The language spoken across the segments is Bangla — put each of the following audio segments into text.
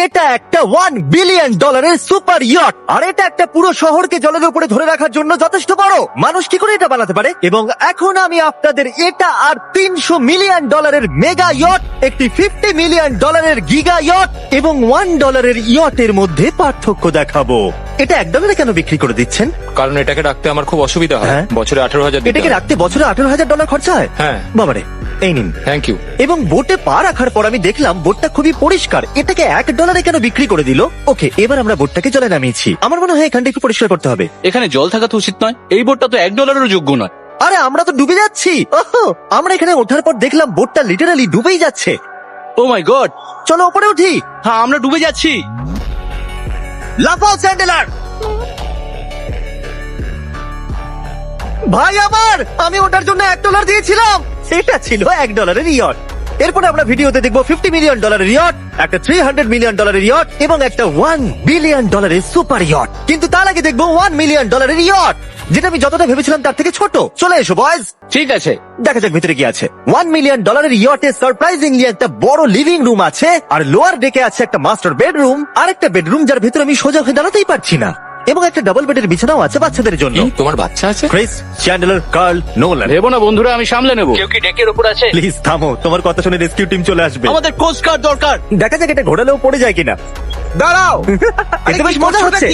এটা একটা $1 বিলিয়ন সুপার ইয়ট, আর এটা একটা পুরো শহরকে জলের উপরে ধরে রাখার জন্য যথেষ্ট বড়। মানুষ কি করে এটা বানাতে পারে? এবং এখন আমি আপনাদের এটা আর $300 মিলিয়ন মেগা ইয়ট, একটি $50 মিলিয়ন গিগা ইয়ট এবং $1 ইয়টের মধ্যে পার্থক্য দেখাবো। এটা $1 কেন বিক্রি করে দিচ্ছেন? কারণ এটাকে রাখতে আমার খুব অসুবিধা হয়। হ্যাঁ। বছরে 18,000 দিতে এটাকে হয়। রাখতে বছরে $18,000 খরচা হয়? হ্যাঁ। বাবারে, এই নিন। Thank you. এবং বোটে পা রাখার পর আমি দেখলাম বোটটা খুবই পরিষ্কার। এটাকে $1 কেন বিক্রি করে দিল? ওকে, এবার আমরা বোটটাকে জলে নামিয়েছি। আমার মনে হয় এখানটা একটু পরিষ্কার করতে হবে। এখানে জল থাকা তো উচিত নয়। এই বোটটা তো $1 যোগ্য নয়। আরে আমরা তো ডুবে যাচ্ছি। ওহো, আমরা এখানে ওঠার পর দেখলাম বোটটা লিটারালি ডুবেই যাচ্ছে। ও মাই গড। চলো উপরে উঠি। হ্যাঁ, আমরা ডুবে যাচ্ছি। লাফাও স্যান্ডেলার। ভাই আমার, আমি ওটার জন্য $1 দিয়েছিলাম। এটা ছিল $1 ইয়ট। এরপরে আমরা ভিডিওতে দেখবো $50 মিলিয়ন ইয়ট, একটা $300 মিলিয়ন ইয়ট এবং একটা $1 বিলিয়ন সুপার ইয়ট। কিন্তু তার আগে দেখবো $1 মিলিয়ন ইয়ট, যেটা আমি যতটা ভেবেছিলাম তার থেকে ছোট। চলে এসো বয়েজ, ঠিক আছে। দেখা যাক ভিতরে কি আছে। $1 মিলিয়ন ইয়টে সারপ্রাইজিংলি একটা বড় লিভিং রুম আছে, আর লোয়ার ডেকে আছে একটা মাস্টার বেডরুম, আর একটা বেডরুম যার ভিতরে আমি সোজা হয়ে দাঁড়াতেই পারছি না, এবং একটা ডাবল বেডের বিছানাও আছে বাচ্চাদের জন্য। তোমার বাচ্চা আছে? Chris, Chandler, Carl, Nolan. ভেবো না বন্ধুরা, আমি সামলে নেবো। কেউ কি ডেকের উপর আছে? প্লিজ থামো, তোমার কথা শুনে রেস্কিউ টিম চলে আসবে। আমাদের কোস্ট গার্ড দরকার। দেখা যাক এটা ঘোরালেও পড়ে যায় কিনা। দাঁড়াও। এতে বেশ মজা হচ্ছে।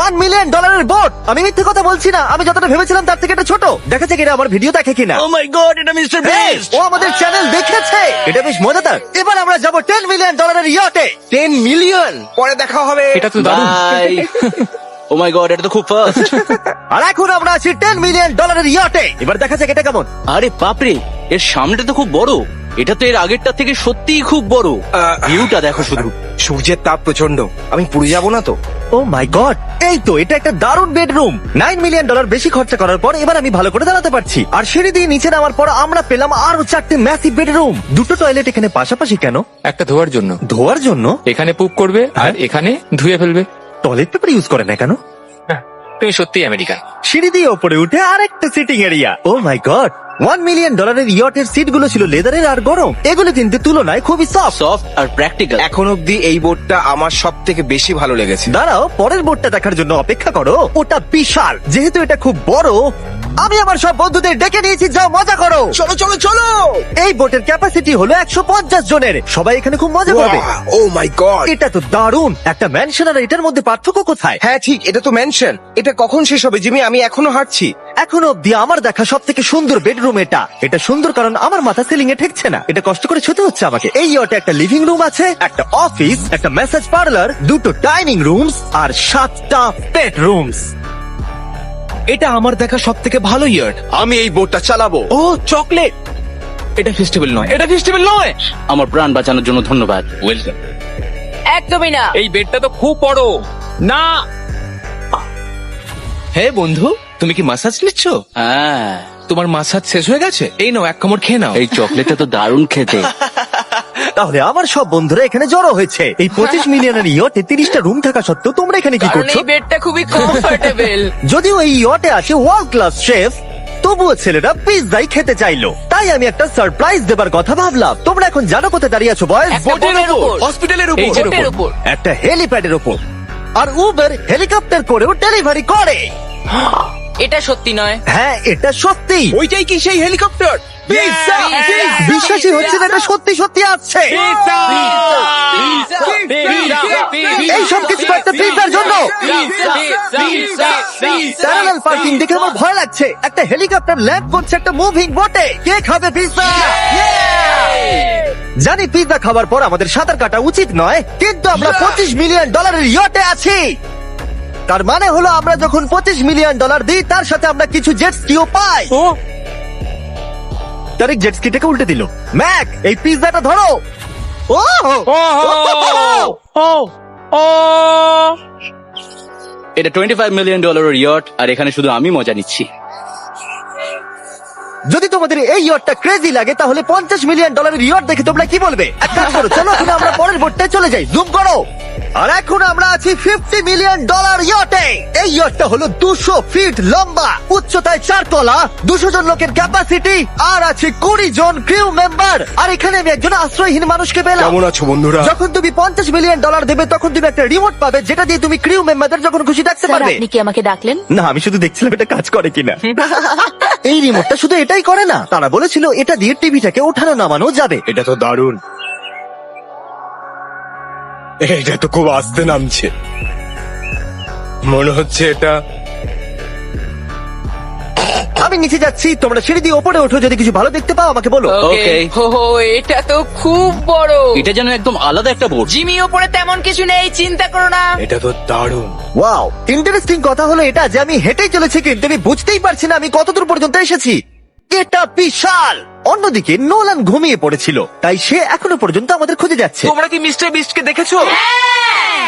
$1 মিলিয়ন বোট। আমি মিথ্যে কথা বলছি না, আমি যতটা ভেবেছিলাম তার থেকে এটা ছোট। দেখা যাক এটা আমার ভিডিও দেখে কিনা। ও মাই গড, এটা মিস্টার বেস্ট। ও আমাদের চ্যানেল দেখেছে। এটা বেশ মজাদার। এবার আমরা যাবো $10 মিলিয়ন ইয়টে। 10 মিলিয়ন পরে দেখা হবে। এটা তো দারুণ। বাই। ও মাই গড, এটা তো খুব ফাস্ট। আর এখন আমরা আছি $10 মিলিয়ন ইয়টে। এবার দেখা যাক এটা কেমন। আরে বাপরে, এর সামনেটা তো খুব বড়। এটা তো এর আগেরটা থেকে সত্যিই খুব বড়। ভিউটা দেখো শুধু। সূর্যের তাপ প্রচন্ড, আমি পুড়ে যাবো না তো? ও মাই গড, এই তো এটা একটা দারুণ বেডরুম। $9 মিলিয়ন বেশি খরচা করার পর এবার আমি ভালো করে দাঁড়াতে পারছি। আর সিঁড়ি দিয়ে নিচে নামার পর আমরা পেলাম আরো 4টে ম্যাসিভ বেডরুম। দুটো টয়লেট এখানে পাশাপাশি কেন? একটা ধোয়ার জন্য। ধোয়ার জন্য? এখানে পুপ করবে আর এখানে ধুয়ে ফেলবে। টয়লেট পেপার ইউজ করে না কেন? তুমি সত্যি আমেরিকান। সিঁড়ি দিয়ে ওপরে উঠে আরেকটা sitting area. O my god, $1 million ইয়টের seat গুলো ছিল লেদারের আর গরম। এগুলো কিন্তু তুলনায় খুবই সফট আর প্র্যাকটিক্যাল। এখন অব্দি এই বোটটা আমার সব থেকে বেশি ভালো লেগেছে। দাঁড়াও, পরের বোর্ডটা দেখার জন্য অপেক্ষা করো। ওটা বিশাল। যেহেতু এটা খুব বড়, আমি আমার সব বন্ধুদের ডেকে নিয়েছি, যাও মজা করো। চলো চলো চলো। এই বোটের ক্যাপাসিটি হলো 150 জনের। সবাই এখানে খুব মজা করবে। ও মাই গড, এটা তো দারুণ। একটা ম্যানশন আর এটার মধ্যে পার্থক্য কোথায়? হ্যাঁ ঠিক, এটা তো মেনশন। এটা কখন শেষ হবে জিমি? আমি এখনো হাঁটছি। এখন অব্দি আমার দেখা সব থেকে সুন্দর বেডরুম এটা। এটা সুন্দর কারণ আমার মাথা সিলিং এ ঠেকছে না। এটা কষ্ট করে ছুতে হচ্ছে আমাকে। এই ইয়টে একটা লিভিং রুম আছে, একটা অফিস, একটা ম্যাসাজ পার্লার, দুটো ডাইনিং রুমস আর 7টা বেডরুমস। এটা আমার দেখা সব থেকে ভালো ইয়ার্ড। আমি এই বোটটা চালাবো। ও চকলেট। এটা ফেস্টিভ্যাল নয়, এটা ফেস্টিভ্যাল নয়। আমার প্রাণ বাঁচানোর জন্য ধন্যবাদ। ওয়েলকাম। একদমই না। এই বেডটা তো খুব বড়। না। হ্যাঁ বন্ধু, তুমি কি মাসাজ নিচ্ছ? হ্যাঁ, তোমার মাসাজ শেষ হয়ে গেছে? এই নাও, এক কামড় খেয়ে নাও। এই চকলেটটা তো দারুণ খেতে। তাহলে আমার সব বন্ধুরা এখানে জড়ো হয়েছে। এই 25 মিলিয়নের ইয়টে 30টা রুম থাকা সত্ত্বেও তোমরা এখানে কি কারণ করছো? এই বেডটা খুবই কমফোর্টেবল। যদিও এই ইয়টে আছে ওয়ার্ল্ড ক্লাস শেফ, তবুও ছেলেরা পিৎজাই খেতে চাইলো। তাই আমি একটা সারপ্রাইজ দেবার কথা ভাবলাম। তোমরা এখন জানো কোথায় দাঁড়িয়ে আছো বয়েজ? একটা বোটের উপর। হসপিটালের এই যে বোটের উপর। একটা হেলিপ্যাডের উপর। আর উবের হেলিকপ্টার করেও ডেলিভারি করে। এটা সত্যি নয়। হ্যাঁ, এটা সত্যি। ওইটাই কি সেই হেলিকপ্টার? পিৎজা! বিশ্বাসই হচ্ছে না এটা সত্যি সত্যি আসছে। এই সব কিছু একটা পিৎজার জন্য। প্যারালাল পার্কিং দেখে আমার ভয় লাগছে। একটা হেলিকপ্টার ল্যান্ড করছে একটা মুভিং বোটে। কে খাবে পিৎজা? জানি পিৎজা খাবার পর আমাদের সাঁতার কাটা উচিত নয়, কিন্তু আমরা $25 মিলিয়ন ইয়টে আছি। তার মানে হলো আমরা যখন $25 মিলিয়ন দিই, তার সাথে আমরা কিছু জেট স্কিও পাই। তারিক জেট স্কিটাকে উল্টে দিল। ম্যাক, এই পিৎজাটা ধরো। এটা $25 মিলিয়ন ইয়ট, আর এখানে শুধু আমি মজা নিচ্ছি। যদি তোমাদের এই ইয়টটা ক্রেজি লাগে, তাহলে $50 মিলিয়ন ইয়ট দেখে তোমরা কি বলবে? এক কাজ করো, চলো এখন আমরা পরের বোটটায় চলে যাই। জুম করো। আর এখন আমরা আছি $50 মিলিয়ন ইয়টে। এই ইয়টটা হলো 200 ফিট লম্বা, উচ্চতায় 4 তলা, 200 জন লোকের ক্যাপাসিটি, আর আছে 20 জন ক্রিউ মেম্বার। আর এখানে আমি একজন আশ্রয়হীন মানুষকে পেলাম। কেমন আছো বন্ধুরা? যখন তুমি $50 মিলিয়ন দেবে তখন তুমি একটা রিমোট পাবে, যেটা দিয়ে তুমি ক্রিউ মেম্বারদের যখন খুশি ডাকতে স্যার, পারবে। আপনি কি আমাকে ডাকলেন? না, আমি শুধু দেখছিলাম এটা কাজ করে কিনা। এই রিমোটটা শুধু এটাই করে না, তারা বলেছিল এটা দিয়ে টিভিটাকে ওঠানো নামানো যাবে। এটা তো দারুণ। এটা তো খুব আস্তে নামছে, মনে হচ্ছে এটা। আমি নিচে যাচ্ছি, তোমরা সিঁড়ি দিয়ে ওপরে ওঠো, যদি কিছু ভালো দেখতে পাও আমাকে বলো। ওকে Okay. ও এটা তো খুব বড়। এটা যেন একদম আলাদা একটা বোর্ড। জিমি ওপরে তেমন কিছু নেই, চিন্তা করো না। এটা তো দারুণ। ওয়াও, ইন্টারেস্টিং কথা হলো এটা যে আমি হেঁটেই চলেছি, কিন্তু আমি বুঝতেই পারছি না আমি কতদূর পর্যন্ত এসেছি। এটা বিশাল। অন্যদিকে নোলান ঘুমিয়ে পড়েছিল, তাই সে এখনো পর্যন্ত আমাদের খুঁজে যাচ্ছে। তোমরা কি মিস্টার বিস্টকে দেখেছো?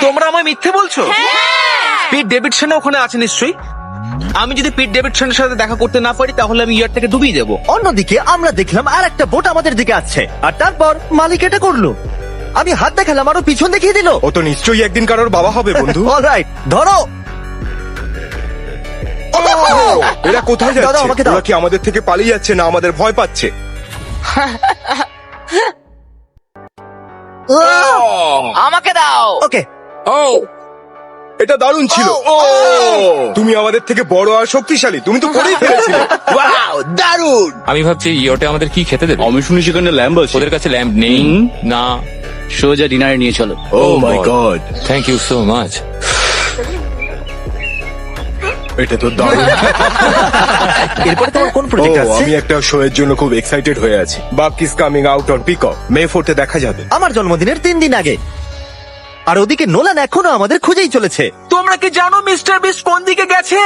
তোমরা আমায় মিথ্যে বলছো? পিট ডেভিডসন ওখানে আছে নিশ্চয়ই। আমি যদি পিট ডেভিডসনের সাথে দেখা করতে না পারি তাহলে আমি ইয়ারটাকে ডুবিয়ে দেবো। অন্যদিকে আমরা দেখলাম আর একটা বোট আমাদের দিকে আসছে, আর তারপর মালিক এটা করলো। আমি হাত দেখালাম, আরো পিছন দেখিয়ে দিল। ও তো নিশ্চয়ই একদিন কারোর বাবা হবে বন্ধু। অলরাইট, ধরো। এরা কোথায় দাদা, যাচ্ছে? আমাকে দাও। ওরা কি আমাদের থেকে পালিয়ে যাচ্ছে না আমাদের ভয় পাচ্ছে? আমাকে দাও। ওকে, ও এটা দারুণ ছিল। তুমি আমাদের থেকে বড় আর শক্তিশালী, তুমি তো করেই ফেলেছিলে। দারুণ। আমি ভাবছি ইয়টে আমাদের কি খেতে দেবে। আমি শুনি সেখানে ল্যাম্ব আছে। ওদের কাছে ল্যাম্প নেই। হুম। না। সোজা ডিনারে নিয়ে চলো। Oh my god, thank you so much. এটা তো দারুণ। এরপরে তোমার কোন ও, প্রজেক্ট আছে? আমি একটা শো এর জন্য খুব এক্সাইটেড হয়ে আছি। Buck is coming out on Peacock, May 4 দেখা যাবে। আমার জন্মদিনের 3 দিন আগে। আর ওদিকে নোলান এখনো আমাদের খুঁজেই চলেছে। তোমরা কি জানো মিস্টার বিস্ট কোন দিকে গেছে?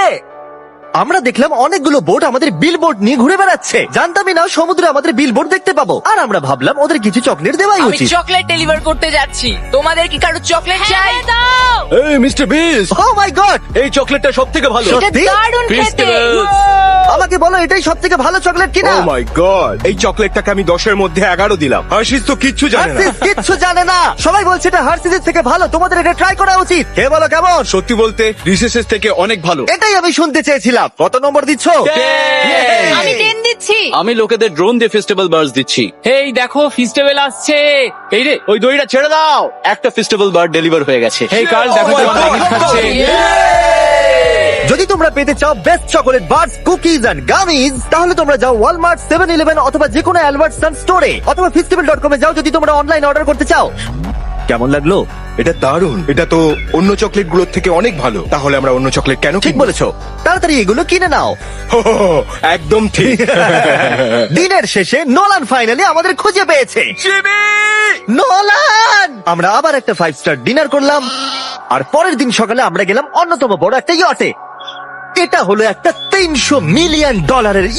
আমরা দেখলাম অনেকগুলো বোট আমাদের বিলবোর্ড নিয়ে ঘুরে বেড়াচ্ছে। জানতামই না সমুদ্রে আমাদের বিলবোর্ড দেখতে পাবো। আর আমরা ভাবলাম ওদের কিছু চকলেট দেওয়াই আমি উচিত। চকলেট ডেলিভার করতে যাচ্ছি। তোমাদের কি কারো চকলেট চাই? দাও। এই মিস্টার বিস, ও মাই গড, এই চকলেটটা সবথেকে ভালো। সত্যি? দারুণ খেতে। আমাকে বলো এটাই সব থেকে ভালো চকলেট কিনা? ও মাই গড, এই চকলেটটাকে আমি 10 এর মধ্যে 11 দিলাম। হার্শিস তো কিচ্ছু জানে না। হার্সিস কিচ্ছু জানে না। সবাই বলছে এটা হার্সিসের থেকে ভালো, তোমাদের এটা ট্রাই করা উচিত। কে বলো কেমন? সত্যি বলতে রিসেসেস থেকে অনেক ভালো। এটাই আমি শুনতে চেয়েছিলাম। কত নম্বর দিচ্ছ? আমি 10 দিচ্ছি। আমি লোকেদের ড্রোন দিয়ে ফেস্টিভ্যাল বার্ডস দিচ্ছি। এই দেখো ফেস্টিভ্যাল আসছে। এই রে, ওই দড়িটা ছেড়ে দাও। একটা ফেস্টিভ্যাল বার্ড ডেলিভার হয়ে গেছে। এই কাল দেখো তোমার লেগিং খাচ্ছে। যদি তোমরা পেতে চাও best chocolate bars, cookies and gummies, তাহলে তোমরা যাও ওয়ালমার্ট, 7-Eleven অথবা যে কোনো অ্যালবার্টসন স্টোরে, অথবা festival.com এ যাও যদি তোমরা অনলাইন অর্ডার করতে চাও। কেমন লাগলো? এটা দারুণ। এটা তো অন্য চকলেট গুলোর থেকে অনেক ভালো। তাহলে আমরা অন্য চকলেট কেন ঠিক কিনবো? বলেছো, তাড়াতাড়ি এগুলো কিনে নাও। হো, হো, হো, একদম ঠিক। দিনের শেষে নোলান ফাইনালি আমাদের খুঁজে পেয়েছে। নোলান! আমরা আবার একটা 5 স্টার ডিনার করলাম, আর পরের দিন সকালে আমরা গেলাম অন্যতম বড় একটা ইয়টে। এটা হলো একটা $300 মিলিয়ন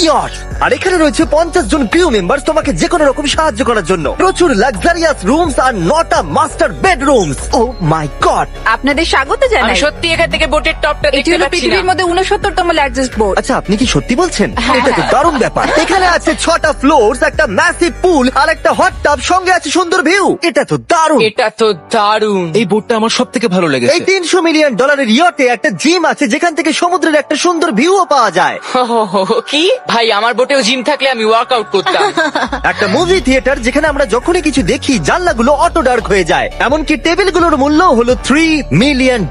ইয়ট, আর এখানে রয়েছে 50 জন ক্রিউ মেম্বার তোমাকে যে কোনো রকম সাহায্য করার জন্য। প্রচুর luxurious rooms R 9টা master bedrooms. O my god! আপনাদের স্বাগত আমি জানাই। সত্যি এখান থেকে বোটের টপটা এটি দেখতে হলো পাচ্ছি না। পৃথিবীর মধ্যে 69তম লার্জেস্ট বোট। আচ্ছা, আপনি কি সত্যি বলছেন? হ্যাঁ। এটা তো দারুণ ব্যাপার। এখানে আছে 6টা ফ্লোরস, একটা ম্যাসিভ পুল আর একটা হট টাব, সঙ্গে আছে সুন্দর ভিউ। এটা তো দারুণ। এটা তো দারুণ। এই বোটটা আমার সব থেকে ভালো এই লেগেছে। $300 মিলিয়ন ইয়টে একটা জিম আছে, যেখান থেকে সমুদ্রের একটা সুন্দর ভিউও পাওয়া যায়। কি ভাই, আমার বোটেও জিম থাকলে আমি ওয়ার্কআউট করতাম। একটা মুভি থিয়েটার, যেখানে আমরা যখনই কিছু দেখি জানলাগুলো অটো ডার্ক হয়ে যায়। এমনকি টেবিলগুলোর মূল্য হলো $3 মিলিয়ন।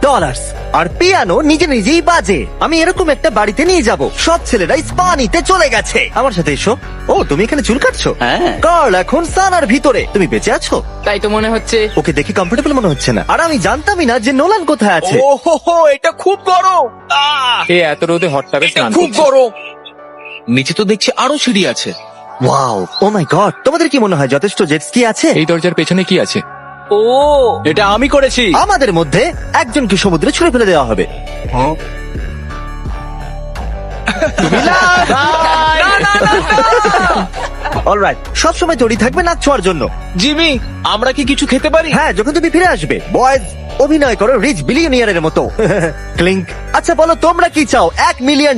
আর পিয়ানো নিজে নিজেই বাজে। আমি এরকম একটা বাড়িতে নিয়ে যাব। সব ছেলেরাই স্পা নিতে চলে গেছে। আমার সাথে এসো। ও, তুমি এখানে চুল কাটছো? হ্যাঁ। কার্ল এখন সানার ভিতরে। তুমি বেঁচে আছো? তাই তো মনে হচ্ছে। ওকে দেখে কমফোর্টেবল মনে হচ্ছে না। আর আমি জানতামই না যে নোলান কোথায় আছে। ও হো হো, এটা খুব বড়। এই এত রোদে হট টাবে এটা স্নান খুব করছে। বড়। নিচে তো দেখছি আরো সিঁড়ি আছে। Wow, O my god! তোমাদের কি মনে হয় যথেষ্ট জেট স্কি আছে? এই দরজার পেছনে কি আছে? ও এটা আমি করেছি। আমাদের মধ্যে একজনকে সমুদ্রে ছুড়ে ফেলে দেওয়া হবে। অলরাইট, সবসময় তৈরি থাকবে নাচ ছোঁয়ার জন্য। জিমি, আমরা কি কিছু খেতে পারি? হ্যাঁ, যখন তুমি ফিরে আসবে। বয়েজ, অভিনয় করো রিচ বিলিয়নিয়ারের মতো। ক্লিংক। আচ্ছা বলো, তোমরা কি চাও? $1 মিলিয়ন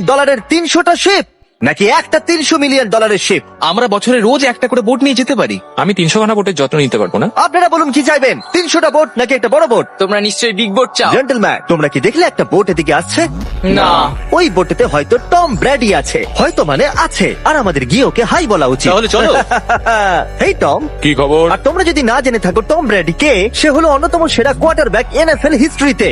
300টা শিপ, নাকি একটা $300 মিলিয়ন শিপ? আমরা বছরে রোজ একটা করে বোট নিয়ে যেতে পারি। আমি 300 খানা বোটের যত্ন নিতে পারবো না। আপনারা বলুন কি চাইবেন, 300টা বোট নাকি একটা বড় বোট? তোমরা নিশ্চয়ই বিগ বোট চাও। জেন্টলম্যান, তোমরা কি দেখলে একটা বোট এদিকে আসছে? না। ওই বোটেতে হয়তো টম ব্র্যাডি আছে, হয়তো মানে আছে, আর আমাদের গিয়ে ওকে হাই বলা উচিত। তাহলে চলো। হেই টম। কি খবর? আর তোমরা যদি না জেনে থাকো টম ব্র্যাডি কে, সে হলো অন্যতম সেরা কোয়ার্টারব্যাক NFL হিস্ট্রিতে।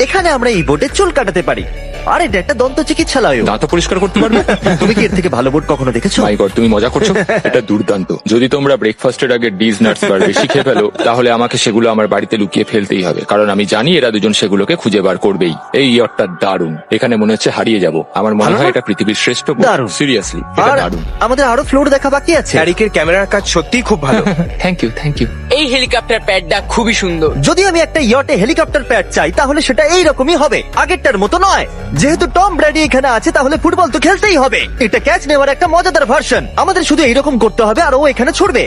এখানে আমরা এই বোটে চুল কাটাতে পারি, আর এটা একটা দন্ত চিকিৎসালয়। দাঁত পরিষ্কার করতে পারবে? তুমি কি এর থেকে ভালো বোট কখনো দেখেছো? মাই গড, তুমি মজা করছো? এটা দুর্দান্ত। যদি তোমরা ব্রেকফাস্টের আগে ডিজ নাটস বার বেশি খেয়ে ফেলো, তাহলে আমাকে সেগুলো আমার বাড়িতে লুকিয়ে ফেলতেই হবে, কারণ আমি জানি এরা দুজন সেগুলোকে খুঁজে বার করবেই। এই ইয়টটা দারুণ, এখানে মনে হচ্ছে হারিয়ে যাব। আমার মনে হয় এটা পৃথিবীর শ্রেষ্ঠ দারুণ। সিরিয়াসলি, এটা আর দারুণ। আমাদের আরো ফ্লোর দেখা বাকি আছে। ট্যারিকের ক্যামেরার কাজ সত্যিই খুব ভালো। Thank you, thank you. এই হেলিকপ্টার প্যাডটা খুবই সুন্দর। যদি আমি একটা ইয়টে হেলিকপ্টার প্যাড চাই, তাহলে সেটা এইরকমই হবে, আগেরটার মতো নয়। যেহেতু টম ব্র্যাডি এখানে আছে, তাহলে ফুটবল তো খেলতেই হবে। এটা ক্যাচ নেওয়ার একটা মজাদার ভার্সন। আমাদের শুধু এইরকম করতে হবে, আর ও এখানে ছুটবে।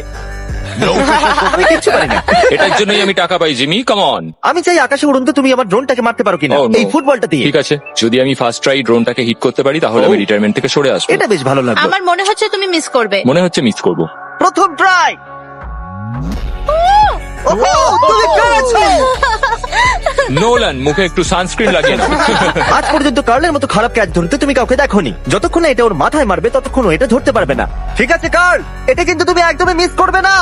আমি কিচ্ছু পারি না। এটার জন্যই আমি টাকা পাই, জিমি, কাম অন। আমি চাই আকাশে উড়ন্ত তুমি আমার ড্রোনটাকে মারতে পারো কিনা Oh, no. এই ফুটবলটা দিয়ে। ঠিক আছে, যদি আমি ফার্স্ট ট্রাই ড্রোনটাকে হিট করতে পারি, তাহলে আমি রিটায়ারমেন্ট থেকে সরে আসবো। এটা বেশ ভালো লাগলো। আমার মনে হচ্ছে তুমি মিস করবে। মনে হচ্ছে মিস করবো। প্রথম ট্রাই। তুমি পেরেছো। নোলান, মুখে একটু সানস্ক্রিন লাগিয়ে নাও। আজ পর্যন্ত কার্লের মতো খারাপ ক্যাচ ধরতে তুমি কাউকে দেখোনি। যতক্ষণ না এটা ওর মাথায় মারবে, ততক্ষণ ও এটা ধরতে পারবে না। ঠিক আছে কার্ল, এটা কিন্তু তুমি একদমই মিস করবে না।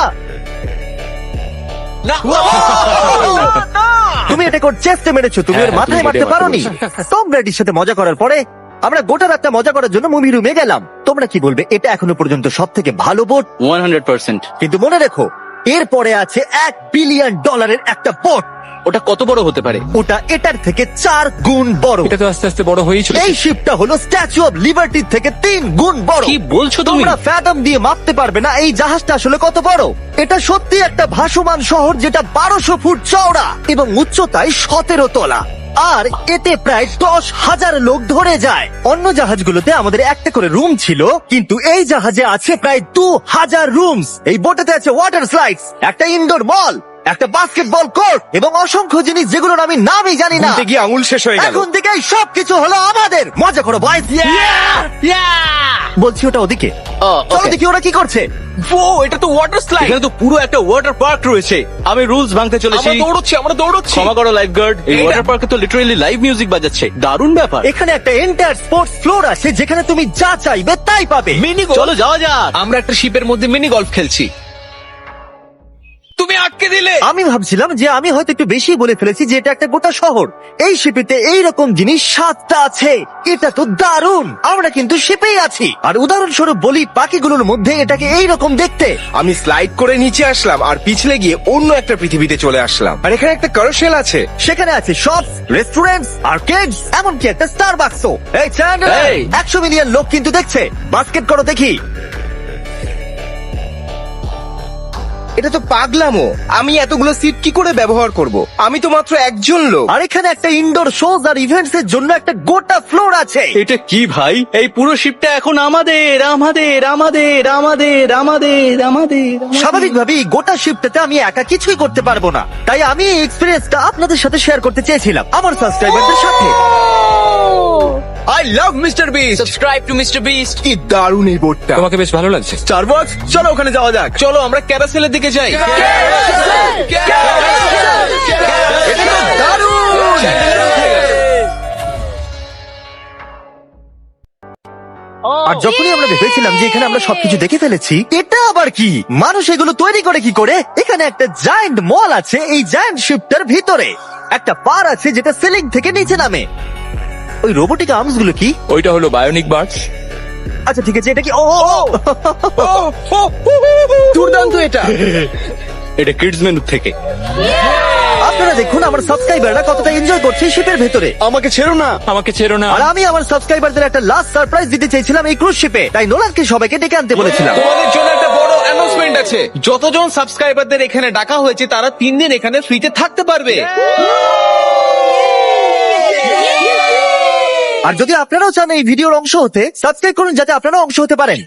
তুমি এটা ওর চেস্টে মেরেছো, তুমি ওর হ্যাঁ, মাথায় তুমি মারতে হেডে পারোনি। মারতে টম ব্র্যাডির সাথে মজা করার পরে আমরা গোটা রাতটা মজা করার জন্য মুভি রুমে গেলাম। তোমরা কি বলবে, এটা এখনো পর্যন্ত সব থেকে ভালো বোট? 100%। কিন্তু মনে রেখো, এরপরে আছে $1 বিলিয়ন একটা বোট। ওটা কত বড় হতে পারে? ওটা এটার থেকে 4 গুণ বড়। এটা তো আস্তে আস্তে বড় হয়েই চলেছে। এই শিপটা হলো স্ট্যাচু অফ লিবার্টির থেকে 3 গুণ বড়। কি বলছো তুমি? তোমরা ফ্যাথম দিয়ে মাপতে পারবে না এই জাহাজটা আসলে কত বড়। এটা সত্যি একটা ভাসমান শহর, যেটা 1200 ফুট চওড়া এবং উচ্চতায় 17 তলা। আর এতে প্রায় 10,000 লোক ধরে যায়। অন্য জাহাজগুলোতে আমাদের একটা করে রুম ছিল, কিন্তু এই জাহাজে আছে প্রায় 2000 রুমস। এই বোটেতে আছে ওয়াটার স্লাইডস, একটা ইনডোর মল, একটা বাস্কেটবল কোর্ট এবং অসংখ্য জিনিস যেগুলোর আমি নামই জানি না। ঘুরতে গিয়ে আঙুল শেষ হয়ে গেল। এখন থেকেই সবকিছু হলো আমাদের। মজা করো বয়স। বলছি ওটা ওদিকে। চলো দেখি ওরা কি করছে। ও, এটা তো ওয়াটার স্লাইড। এখানে তো পুরো একটা ওয়াটার পার্ক রয়েছে। আমি রুলস ভাঙতে চলেছি। আমরা দৌড়চ্ছি। ক্ষমা করো লাইফ গার্ড। এই এটা- ওয়াটার পার্কে তো লিটারালি লাইভ মিউজিক বাজাচ্ছে। দারুণ ব্যাপার। এখানে একটা এন্টায়ার স্পোর্টস ফ্লোর আছে, যেখানে তুমি যা চাইবে তাই পাবে। মিনি চলো যাওয়া যাক। আমরা একটা শিপের মধ্যে মিনি গলফ খেলছি। তুমি আটকে দিলে। আমি ভাবছিলাম যে আমি হয়তো একটু বেশি বলে ফেলেছি, যে এটা একটা গোটা শহর। এই শিপেতে এইরকম জিনিস 7টা আছে। এটা তো দারুণ। আমরা কিন্তু শিপেই আছি। আর উদাহরণস্বরূপ বলি, বাকিগুলোর মধ্যে এটাকে এইরকম দেখতে। আমি স্লাইড করে নিচে আসলাম আর পিছলে গিয়ে অন্য একটা পৃথিবীতে চলে আসলাম। আর এখানে একটা কারোসেল আছে। সেখানে আছে শপস, রেস্টুরেন্টস, আর্কেডস, এমনকি একটা স্টারবাকসও। এই চ্যান্ডেলার, এই। 100 মিলিয়ন লোক কিন্তু দেখছে। বাস্কেট করো দেখি। এটা তো পাগলামো। আমি এতগুলো সিট কি করে ব্যবহার করব? আমি তো মাত্র একজন লোক। আর এখানে একটা ইনডোর শোজ আর ইভেন্টস এর জন্য একটা গোটা ফ্লোর আছে। এটা কি ভাই? এই পুরো শিপটা এখন আমাদের আমাদের আমাদের আমাদের আমাদের আমাদের স্বাভাবিকভাবেই এই গোটা শিফটটাতে আমি একা কিছুই করতে পারবো না, তাই আমি এই এক্সপেরিয়েন্সটা আপনাদের সাথে শেয়ার করতে চেয়েছিলাম, আমার সাবস্ক্রাইবারদের সাথে। I love mister beast. Subscribe to mister beast. কি দারুণ এই বোটটা। তোমাকে বেশ ভালো লাগছে। স্টারবাকস, চলো ওখানে যাওয়া যাক। চলো আমরা ক্যারাসেলের দিকে যাই। এটা তো দারুণ। আর যখনই আমরা ভেবেছিলাম যে এখানে আমরা সবকিছু দেখে ফেলেছি, এটা আবার কি? মানুষ এগুলো তৈরি করে কি করে? এখানে একটা জায়ান্ট মল আছে এই জায়ান্ট শিফটার ভিতরে। একটা পার আছে যেটা সিলিং থেকে নিচে নামে। ওই রোবোটিক আর্মস গুলো কি? ওইটা হলো বায়োনিক বার্ডস। আচ্ছা ঠিক আছে, এটা কি? ও দুর্দান্ত এটা। এটা কিডস মেনু থেকে। আপনারা দেখুন আমার সাবস্ক্রাইবাররা কতটা এনজয় করছে শিপের ভেতরে। আমাকে ছেড়ো না। আমাকে ছেড়ো না। আর আমি আমার সাবস্ক্রাইবারদের একটা লাস্ট সারপ্রাইজ দিতে চাইছিলাম এই ক্রুজ শিপে, তাই নোলানকে সবাইকে ডেকে আনতে বলেছিলাম। তোমাদের জন্য একটা বড় অ্যানাউন্সমেন্ট আছে। যতজন সাবস্ক্রাইবারদের এখানে ডাকা হয়েছে, তারা 3 দিন এখানে ফ্রিতে থাকতে পারবে। আর যদি আপনারাও চান এই ভিডিওর অংশ হতে, সাবস্ক্রাইব করুন যাতে আপনারাও অংশ হতে পারেন।